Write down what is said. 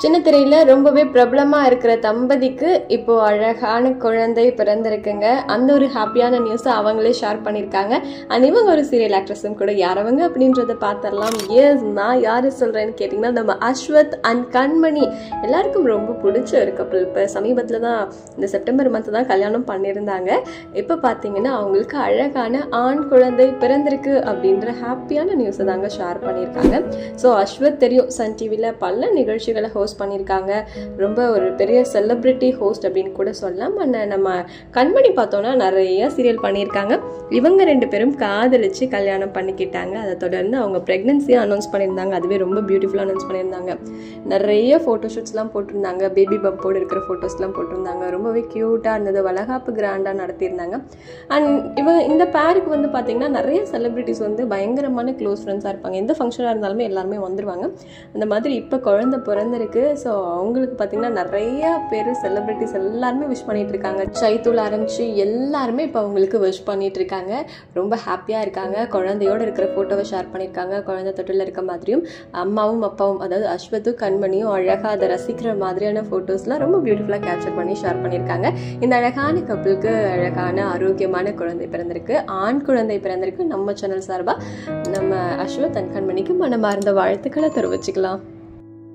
சின்ன திரையில ரொம்பவே பிரபலமா இருக்கிற தம்பதிக்கு இப்போ அழகான குழந்தை பிறந்திருக்குங்க. அந்த ஒரு ஹாப்பியான நியூஸ் அவங்களே ஷேர் பண்ணியிருக்காங்க. அண்ட் இவங்க ஒரு சீரியல் ஆக்ட்ரஸும் கூட. யாரவங்க அப்படின்றத பார்த்துடலாம். எஸ், நான் யாரு சொல்றேன்னு கேட்டிங்கன்னா நம்ம அஸ்வத் அண்ட் கண்மணி. எல்லாருக்கும் ரொம்ப பிடிச்ச ஒரு கப்பல். இப்போ சமீபத்தில் தான் இந்த செப்டம்பர் மந்த் தான் கல்யாணம் பண்ணியிருந்தாங்க. இப்போ பார்த்தீங்கன்னா அவங்களுக்கு அழகான ஆண் குழந்தை பிறந்திருக்கு அப்படின்ற ஹாப்பியான நியூஸை தாங்க ஷேர் பண்ணியிருக்காங்க. ஸோ அஸ்வத் தெரியும், சன் டிவியில் பல நிகழ்ச்சிகளை ஹோஸ்ட் பண்ணியிருக்காங்க. ரொம்ப ஒரு பெரிய செலிபிரிட்டி ஹோஸ்ட் அப்படின்னு கூட சொல்லலாம். நம்ம கண்மணி பார்த்தோன்னா நிறைய சீரியல் பண்ணியிருக்காங்க. இவங்க ரெண்டு பேரும் காதலிச்சு கல்யாணம் பண்ணிக்கிட்டாங்க. அதை தொடர்ந்து அவங்க ப்ரெக்னன்சியை அனௌன்ஸ் பண்ணியிருந்தாங்க. அதுவே ரொம்ப பியூட்டிஃபுல்லாக அனௌன்ஸ் பண்ணியிருந்தாங்க. நிறைய ஃபோட்டோஷூட்ஸ்லாம் போட்டிருந்தாங்க. பேபி பம்போடு இருக்கிற ஃபோட்டோஸ்லாம் போட்டிருந்தாங்க. ரொம்பவே க்யூட்டாக இருந்தது. வளகாப்பு கிராண்டாக நடத்தியிருந்தாங்க. அண்ட் இந்த பேருக்கு வந்து பார்த்தீங்கன்னா நிறைய செலிபிரிட்டிஸ் வந்து பயங்கரமான க்ளோஸ் ஃப்ரெண்ட்ஸாக இருப்பாங்க. எந்த ஃபங்க்ஷனாக இருந்தாலுமே எல்லாருமே வந்துடுவாங்க. அந்த மாதிரி இப்போ குழந்தை பிறந்திருக்கு. ஸோ அவங்களுக்கு பார்த்தீங்கன்னா நிறைய பேர் செலிபிரிட்டிஸ் எல்லாருமே விஷ் பண்ணிட்டு இருக்காங்க. சைத்தூள் ஆரம்பிச்சு எல்லாருமே இப்போ அவங்களுக்கு விஷ் பண்ணிட்டு இருக்காங்க. ரொம்ப ஹாப்பியாக இருக்காங்க. குழந்தையோடு இருக்கிற ஃபோட்டோவை ஷேர் பண்ணியிருக்காங்க. குழந்தை தொட்டில் இருக்க மாதிரியும் அம்மாவும் அப்பாவும், அதாவது அஸ்வத்தும் கண்மணியும் அழகாக அதை ரசிக்கிற மாதிரியான ஃபோட்டோஸ்லாம் ரொம்ப பியூட்டிஃபுல்லாக கேப்சர் பண்ணி ஷேர் பண்ணியிருக்காங்க. இந்த அழகான கப்பலுக்கு அழகான ஆரோக்கியமான குழந்தை பிறந்திருக்கு. ஆண் குழந்தை பிறந்திருக்கு. நம்ம சேனல் சார்பாக நம்ம அஸ்வத் அண்ட் கண்மணிக்கு மனமார்ந்த வாழ்த்துக்களை தெரிவிச்சுக்கலாம்.